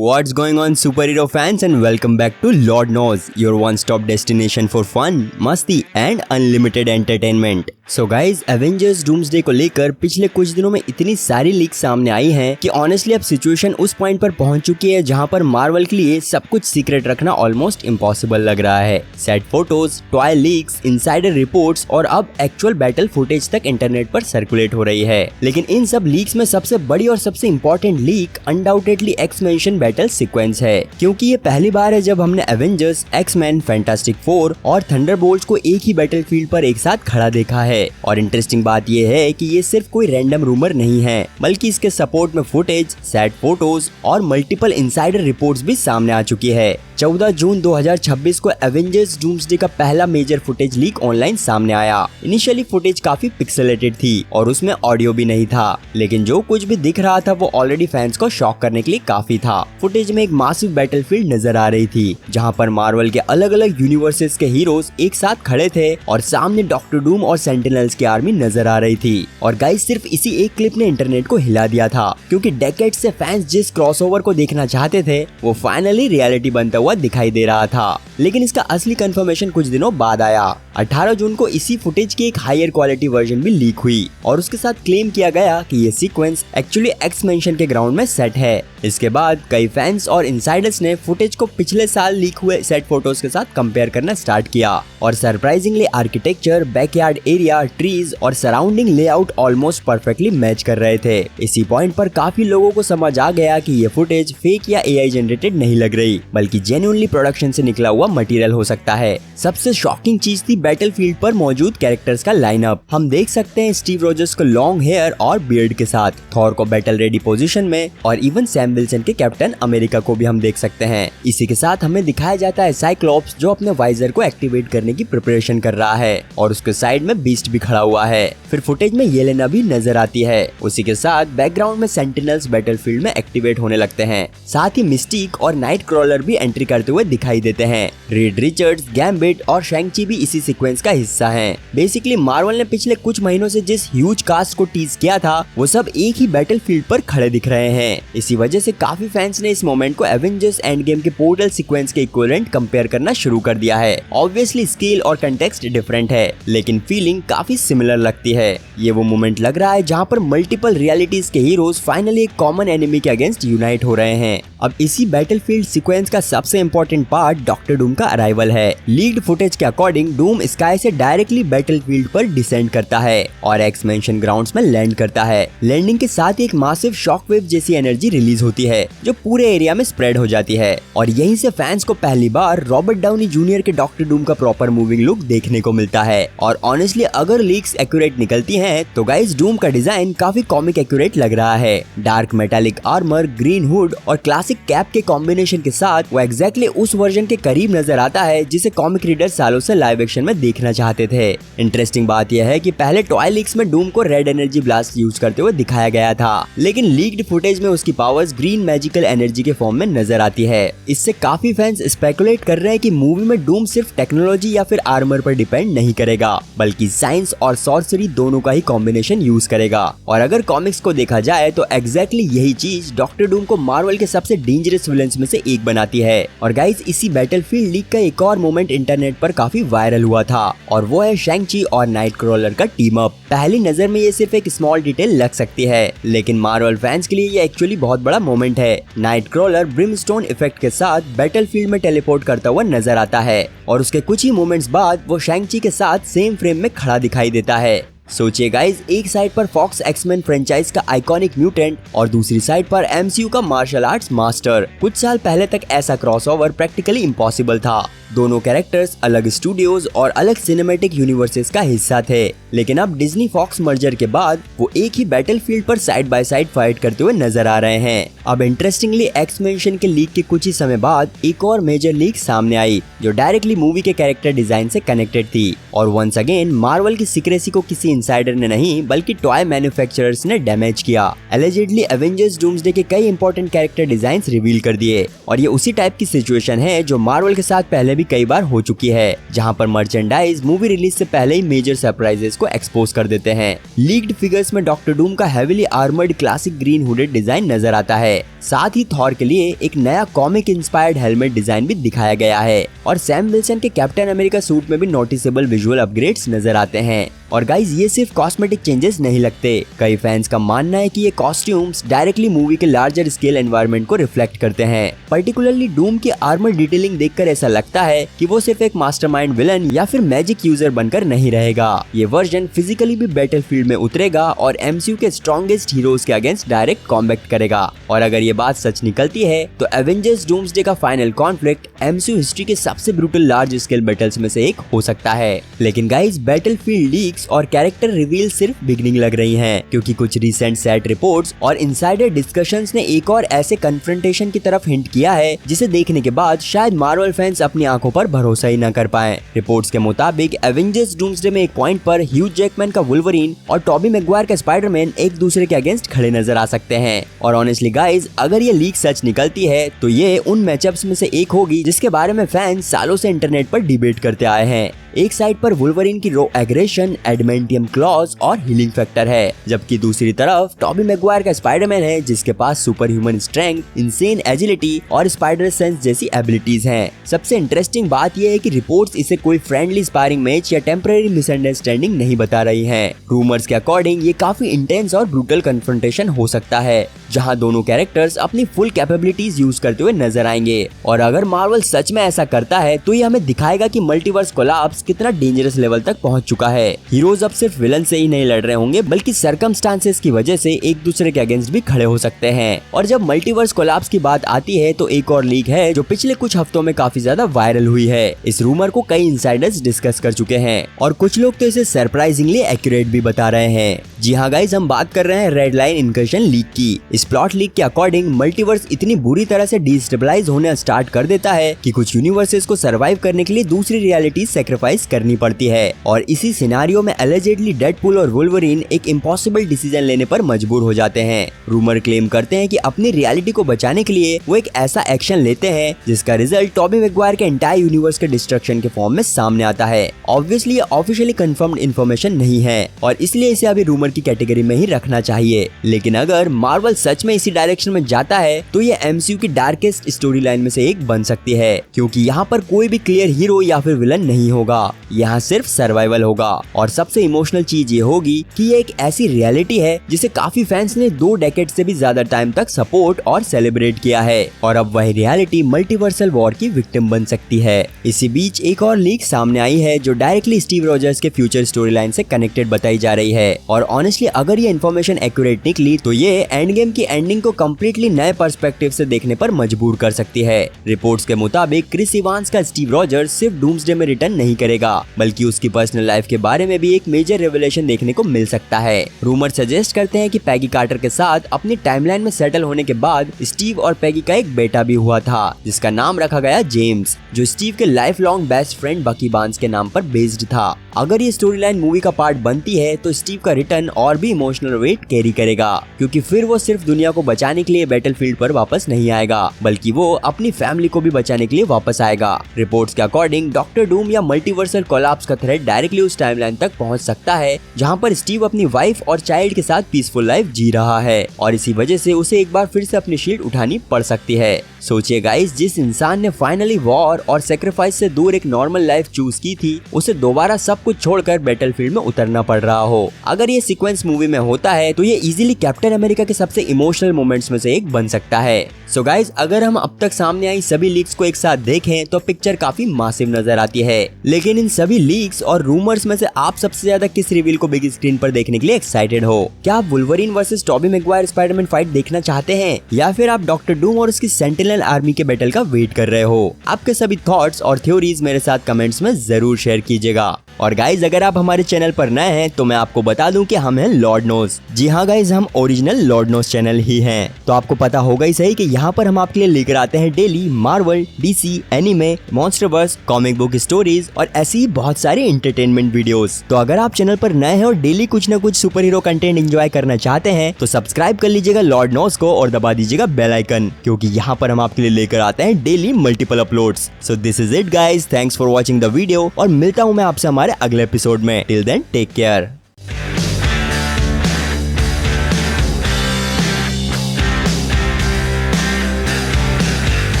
What's going on superhero fans and welcome back to Lord Knows, your one-stop destination for fun, मस्ती and unlimited entertainment. So guys, Avengers Doomsday को लेकर पिछले कुछ दिनों में इतनी सारी लीक सामने आई हैं कि ऑनेस्टली अब सिचुएशन उस पॉइंट पर पहुंच चुकी है जहां पर मार्वल के लिए सब कुछ सीक्रेट रखना ऑलमोस्ट इम्पॉसिबल लग रहा है। Set photos, toy leaks, insider reports और अब एक्चुअल बैटल फुटेज तक इंटरनेट पर सर्कुलेट हो रही है। लेकिन इन सब लीक्स में सबसे बड़ी और सबसे important leak undoubtedly X Men battle sequence है, क्योंकि ये पहली बार है जब हमने एवेंजर्स, एक्स-मैन, फैंटास्टिक फोर और थंडरबोल्ट्स को एक ही बैटलफील्ड पर एक साथ खड़ा देखा है। और इंटरेस्टिंग बात यह है कि ये सिर्फ कोई रैंडम रूमर नहीं है, बल्कि इसके सपोर्ट में फुटेज, सेट फोटोज और मल्टीपल इनसाइडर रिपोर्ट्स भी सामने आ चुकी है। 14 जून 2026 को एवेंजर्स डूम्सडे का पहला मेजर फुटेज लीक ऑनलाइन सामने आया। इनिशियली फुटेज काफी पिक्सेलेटेड थी और उसमें ऑडियो भी नहीं था, लेकिन जो कुछ भी दिख रहा था वो ऑलरेडी फैंस को शॉक करने के लिए काफी था। फुटेज में एक मासिव बैटलफील्ड नजर आ रही थी, जहां पर मार्वल के अलग अलग यूनिवर्सेस के हीरोज एक साथ खड़े थे और सामने डॉक्टर डूम और सेंटिनल्स की आर्मी नजर आ रही थी। और गाइस, सिर्फ इसी एक क्लिप ने इंटरनेट को हिला दिया था, क्योंकि डेकेड से फैंस जिस क्रॉसओवर को देखना चाहते थे वो फाइनली रियलिटी बनता हुआ दिखाई दे रहा था। लेकिन इसका असली कंफर्मेशन कुछ दिनों बाद आया। 18 जून को इसी फुटेज की एक हायर क्वालिटी वर्जन भी लीक हुई और उसके साथ क्लेम किया गया कि ये सीक्वेंस एक्चुअली एक्स-मेंशन के ग्राउंड में सेट है। इसके बाद कई फैंस और इनसाइडर्स ने फुटेज को पिछले साल लीक हुए सेट फोटोज के साथ कंपेयर करना स्टार्ट किया और surprisingly architecture, backyard area, trees और surrounding layout almost perfectly match कर रहे थे। इसी पॉइंट पर काफी लोगों को समझ आ गया कि ये फुटेज फेक या एआई जनरेटेड नहीं लग रही, बल्कि जेन्युइनली प्रोडक्शन से निकला हुआ मटेरियल हो सकता है। सबसे शॉकिंग चीज थी बैटलफील्ड पर मौजूद कैरेक्टर्स का लाइनअप। हम देख सकते हैं स्टीव रोजर्स को लॉन्ग हेयर और बियर्ड के साथ, थॉर को बैटल रेडी पोजीशन में और इवन सैम विल्सन के कैप्टन अमेरिका को भी हम देख सकते हैं। इसी के साथ हमें दिखाया जाता है साइक्लॉप्स जो अपने वाइजर को एक्टिवेट करने की प्रिपरेशन कर रहा है और उसके साइड में बीस्ट भी खड़ा हुआ है। फिर फुटेज में येलेना भी नजर आती है। उसी के साथ बैकग्राउंड में सेंटिनल्स बैटलफील्ड में एक्टिवेट होने लगते हैं। साथ ही मिस्टिक और नाइट क्रॉलर भी एंट्री करते हुए दिखाई देते हैं। रीड रिचर्ड्स, गैम्बिट और शैंग-ची भी इसी सीक्वेंस का हिस्सा हैं। बेसिकली मार्वल ने पिछले कुछ महीनों से जिस ह्यूज कास्ट को टीज किया था वो सब एक ही बैटलफील्ड पर खड़े दिख रहे हैं। इसी वजह से काफी फैंस ने इस मोमेंट को एवेंजर्स एंड गेम के पोर्टल सीक्वेंस के इक्विवेलेंट कंपेयर करना शुरू कर दिया है। ऑब्वियसली स्केल और कंटेक्स्ट डिफरेंट है, लेकिन फीलिंग काफी सिमिलर लगती है। ये वो मोमेंट लग रहा है जहाँ पर मल्टीपल रियलिटीज के हीरोज फाइनली एक कॉमन एनिमी के अगेंस्ट यूनाइट हो रहे हैं। अब इसी बैटलफील्ड सीक्वेंस का सबसे इम्पोर्टेंट पार्ट डॉक्टर डूम का अराइवल है। लीक्ड फुटेज के अकॉर्डिंग डूम स्काई से डायरेक्टली बैटलफील्ड पर डिसेंड करता है और एक्स-मेंशन ग्राउंड्स में लैंड करता है। लैंडिंग के साथ एक मासिव शॉकवेव जैसी एनर्जी रिलीज होती है जो पूरे एरिया में स्प्रेड हो जाती है और यहीं से फैंस को पहली बार रॉबर्ट डाउनी जूनियर के डॉक्टर डूम का प्रॉपर मूविंग लुक देखने को मिलता है। और ऑनेस्टली अगर लीक्स एक्यूरेट निकलती हैं तो गाइस, डूम का डिजाइन काफी कॉमिक एक्यूरेट लग रहा है। Dark metallic armour, green hood और क्लासिक कैप के कॉम्बिनेशन के साथ वो एग्जैक्टली उस वर्जन के करीब नजर आता है जिसे कॉमिक रीडर सालों से लाइव एक्शन में देखना चाहते थे। इंटरेस्टिंग बात यह है कि पहले टॉय लीक्स में डूम को रेड एनर्जी ब्लास्ट यूज करते हुए दिखाया गया था, लेकिन लीक्ड फुटेज में उसकी पावर्स ग्रीन मैजिकल एनर्जी के फॉर्म में नजर आती है। इससे काफी फैंस स्पेकुलेट कर रहे हैं कि मूवी में डूम सिर्फ टेक्नोलॉजी या फिर आर्मर पर डिपेंड नहीं करेगा, बल्कि साइंस और सॉर्सरी दोनों का ही कॉम्बिनेशन यूज करेगा। और अगर कॉमिक्स को देखा जाए तो एग्जैक्टली यही चीज डॉक्टर डूम को मार्वल के सबसे डेंजरस विलेंस में से एक बनाती है। और गाइस, इसी बैटलफील्ड लीक का एक और मोमेंट इंटरनेट पर काफी वायरल हुआ था और वो है शैंग-ची और नाइट क्रॉलर का टीम अप। पहली नजर में ये सिर्फ एक स्मॉल डिटेल लग सकती है, लेकिन मार्वल फैंस के लिए ये एक्चुअली बहुत बड़ा मोमेंट है। नाइट क्रॉलर ब्रिमस्टोन इफेक्ट के साथ बैटलफील्ड में टेलीपोर्ट करता हुआ नजर आता है और उसके कुछ ही मोमेंट्स बाद वो शैंग-ची के साथ सेम फ्रेम में खड़ा दिखाई देता है। सोचिए गाइज, एक साइड पर फॉक्स एक्स-मेन फ्रेंचाइज का आइकॉनिक म्यूटेंट और दूसरी साइड पर एमसीयू का मार्शल आर्ट्स मास्टर। कुछ साल पहले तक ऐसा क्रॉसओवर प्रैक्टिकली इम्पॉसिबल था। दोनों कैरेक्टर्स अलग स्टूडियोज और अलग सिनेमैटिक यूनिवर्सेस का हिस्सा थे, लेकिन अब डिज्नी फॉक्स मर्जर के बाद वो एक ही बैटलफील्ड पर साइड बाय साइड फाइट करते हुए नजर आ रहे हैं। अब इंटरेस्टिंगली एक्स-मेंशन के लीक के कुछ ही समय बाद एक और मेजर लीक सामने आई जो डायरेक्टली मूवी के कैरेक्टर डिजाइन से कनेक्टेड थी और वंस अगेन मार्वल की सीक्रेसी को किसी इनसाइडर ने नहीं बल्कि टॉय मैन्युफैक्चरर्स ने डैमेज किया। एलिजेडली एवेंजर्स डूम्सडे के कई इंपॉर्टेंट कैरेक्टर डिजाइन्स रिवील कर दिए और ये उसी टाइप की सिचुएशन है जो मार्वल के साथ पहले भी कई बार हो चुकी है, जहां पर मर्चेंडाइज मूवी रिलीज से पहले ही मेजर सरप्राइजेस को एक्सपोज कर देते हैं। लीक्ड फिगर्स में डॉक्टर डूम का heavily armoured classic green hooded design नजर आता है। साथ ही थॉर के लिए एक नया कॉमिक इंस्पायर्ड हेलमेट डिजाइन भी दिखाया गया है और सैम विल्सन के कैप्टन अमेरिका सूट में भी नोटिसेबल विजुअल अपग्रेड्स नजर आते हैं। और गाइज ये सिर्फ कॉस्मेटिक चेंजेस नहीं लगते, कई फैंस का मानना है कि ये कॉस्ट्यूम्स डायरेक्टली मूवी के लार्जर स्केल एनवायरनमेंट को रिफ्लेक्ट करते हैं। पर्टिकुलरली डूम की आर्मर डिटेलिंग देखकर ऐसा लगता है कि वो सिर्फ एक मास्टरमाइंड विलन या फिर मैजिक यूजर बनकर नहीं रहेगा। ये वर्जन फिजिकली भी बैटलफील्ड में उतरेगा और एमसीयू के स्ट्रॉन्गेस्ट हीरोज के अगेंस्ट डायरेक्ट कॉम्बैट करेगा। और अगर ये बात सच निकलती है तो एवेंजर्स डूम्सडे का फाइनल कॉन्फ्लिक्ट एमसीयू हिस्ट्री के सबसे ब्रूटल लार्ज स्केल बैटल्स में से एक हो सकता है। लेकिन गाइज बैटलफील्ड लीक्स और कैरेक्टर रिवील सिर्फ बिगनिंग लग रही हैं, क्योंकि कुछ रिसेंट सेट रिपोर्ट्स और इनसाइडर डिस्कशंस ने एक और ऐसे कन्फ्रंटेशन की तरफ हिंट किया है जिसे देखने के बाद शायद मार्वल फैंस अपनी आंखों पर भरोसा ही न कर पाएं। रिपोर्ट्स के मुताबिक एवेंजर्स डूम्सडे में एक पॉइंट पर ह्यू जैकमैन का वुल्वरीन और टॉबी मैगवायर का स्पाइडरमैन एक दूसरे के अगेंस्ट खड़े नजर आ सकते हैं। और ऑनेस्टली गाइज अगर ये लीक सच निकलती है तो ये उन मैचअप्स में से एक होगी जिसके बारे में फैंस सालों से इंटरनेट पर डिबेट करते आए हैं। एक साइड पर वुल्वरीन की रॉ एग्रेशन, एडमेंटियम क्लॉज और हीलिंग फैक्टर है, जबकि दूसरी तरफ टॉबी मैगवायर का स्पाइडरमैन है जिसके पास super human strength, insane agility और स्पाइडर सेंस जैसी एबिलिटीज हैं। सबसे इंटरेस्टिंग बात यह है कि रिपोर्ट्स इसे कोई फ्रेंडली स्पारिंग मैच या टेम्पररी मिसअंडरस्टैंडिंग नहीं बता रही हैं। रूमर्स के अकॉर्डिंग ये काफी इंटेंस और ब्रूटल कन्फ्रंटेशन हो सकता है, जहां दोनों कैरेक्टर्स अपनी फुल कैपेबिलिटीज यूज करते हुए नजर आएंगे। और अगर मार्वल सच में ऐसा करता है तो ये हमें दिखाएगा कि मल्टीवर्स कोलैप्स कितना डेंजरस लेवल तक पहुंच चुका है। हीरोज अब सिर्फ विलन से ही नहीं लड़ रहे होंगे बल्कि सर्कमस्टांसेस की वजह से एक दूसरे के अगेंस्ट भी खड़े हो सकते हैं। और जब मल्टीवर्स कोलैप्स की बात आती है तो एक और लीक है जो पिछले कुछ हफ्तों में काफी ज्यादा वायरल हुई है। इस रूमर को कई इनसाइडर्स डिस्कस कर चुके हैं और कुछ लोग तो इसे सरप्राइजिंगली एक्यूरेट भी बता रहे हैं। जी हाँ गाइज, हम बात कर रहे हैं रेड लाइन इनकर्शन लीक की। इस प्लॉट लीक के अकॉर्डिंग मल्टीवर्स इतनी बुरी तरह से डिस्टेबलाइज होने स्टार्ट कर देता है कि कुछ यूनिवर्सेस को सरवाइव करने के लिए दूसरी रियलिटी सेक्रीफाइस करनी पड़ती है। और इसी सिनारियो में एलिजेडली डेडपूल और वुल्वरीन एक इम्पॉसिबल डिसीजन लेने पर मजबूर हो जाते हैं। रूमर क्लेम करते हैं कि अपनी रियलिटी को बचाने के लिए वो एक ऐसा एक्शन लेते हैं जिसका रिजल्ट टॉबी मैगवायर के एंटायर यूनिवर्स के डिस्ट्रक्शन के फॉर्म में सामने आता है। ऑब्वियसली ये ऑफिशियली कंफर्म्ड इन्फॉर्मेशन नहीं है और इसलिए इसे अभी रूमर की कैटेगरी में ही रखना चाहिए। लेकिन अगर मार्वल सच में इसी डायरेक्शन में जाता है तो ये एमसीयू की डार्केस्ट स्टोरी लाइन में से एक बन सकती है, क्योंकि यहाँ पर कोई भी क्लियर हीरो या फिर विलन नहीं होगा, यहाँ सिर्फ सर्वाइवल होगा। और सबसे इमोशनल चीज ये होगी कि ये एक ऐसी रियलिटी है जिसे काफी फैंस ने 2 डेकेड से भी ज्यादा टाइम तक सपोर्ट और सेलिब्रेट किया है और अब वही रियलिटी मल्टीवर्सल वॉर की विक्टिम बन सकती है। इसी बीच एक और लीक सामने आई है जो डायरेक्टली स्टीव रॉजर्स के फ्यूचर स्टोरी लाइन से कनेक्टेड बताई जा रही है। और ऑनेस्टली अगर ये इन्फॉर्मेशन एक्यूरेट निकली तो ये एंड गेम की एंडिंग को कम्प्लीटली नए पर्सपेक्टिव से देखने पर मजबूर कर सकती है। रिपोर्ट्स के मुताबिक क्रिस इवांस का स्टीव रॉजर्स सिर्फ डूम्सडे में रिटर्न नहीं करेगा बल्कि उसकी पर्सनल लाइफ के बारे में भी एक मेजर रेवलेशन देखने को मिल सकता है। रूमर सजेस्ट करते हैं कि पैगी कार्टर के साथ अपनी टाइमलाइन में सेटल होने के बाद स्टीव और पैगी का एक बेटा भी हुआ था जिसका नाम रखा गया जेम्स, जो स्टीव के लाइफ लॉन्ग बेस्ट फ्रेंड बकी बार्न्स के नाम पर बेस्ड था। अगर ये स्टोरी लाइन मूवी का पार्ट बनती है तो स्टीव का रिटर्न और भी इमोशनल वेट कैरी करेगा, क्योंकि फिर वो सिर्फ दुनिया को बचाने के लिए बैटलफील्ड पर वापस नहीं आएगा बल्कि वो अपनी फैमिली को भी बचाने के लिए वापस आएगा। रिपोर्ट्स के अकॉर्डिंग डॉक्टर डूम या मल्टीवर्सल कोलैप्स का थ्रेड डायरेक्टली उस टाइमलाइन तक पहुंच सकता है जहां पर स्टीव अपनी वाइफ और चाइल्ड के साथ पीसफुल लाइफ जी रहा है और इसी वजह से उसे एक बार फिर से अपनी शील्ड उठानी पड़ सकती है। सोचिए गाइस, जिस इंसान ने फाइनली वॉर और सेक्रीफाइस से दूर एक नॉर्मल लाइफ चूज की थी उसे दोबारा सब कुछ छोड़कर बैटलफील्ड में उतरना पड़ रहा हो। अगर ये सीक्वेंस मूवी में होता है तो ये इजीली कैप्टन अमेरिका के सबसे इमोशनल मोमेंट्स में से एक बन सकता है। सो गाइस, अगर हम अब तक सामने आई सभी लीक्स को एक साथ देखें तो पिक्चर काफी मासिव नजर आती है। लेकिन इन सभी लीक्स और रूमर्स में से आप सबसे ज्यादा किस रिवील को बिग स्क्रीन पर देखने के लिए एक्साइटेड हो? क्या आप Wolverine versus Toby Maguire Spiderman fight देखना चाहते हैं या फिर आप डॉक्टर डूम और उसकी सेंटिनल आर्मी के बैटल का वेट कर रहे हो? आपके सभी थॉट्स और थ्योरीज मेरे साथ कमेंट्स में जरूर शेयर कीजिएगा। और गाइज अगर आप हमारे चैनल पर नए हैं तो मैं आपको बता दूं कि हम हैं लॉर्ड नोज। जी हाँ गाइज, हम ओरिजिनल लॉर्ड नोज चैनल ही हैं। तो आपको पता होगा ही सही कि यहाँ पर हम आपके लिए लेकर आते हैं daily Marvel, DC, anime, MonsterVerse, comic book stories और ऐसी ही बहुत सारी एंटरटेनमेंट वीडियोस। तो अगर आप चैनल पर नए हैं और डेली कुछ न कुछ सुपर हीरो कंटेंट एंजॉय करना चाहते हैं तो सब्सक्राइब कर लीजिएगा लॉर्ड नोज को और दबा दीजिएगा बेल आइकन, क्योंकि यहाँ पर हम आपके लिए लेकर आते हैं daily multiple uploads. So this is it guys, thanks for watching the video और मिलता हूँ मैं आपसे हमारे अगले एपिसोड में। Till then take care.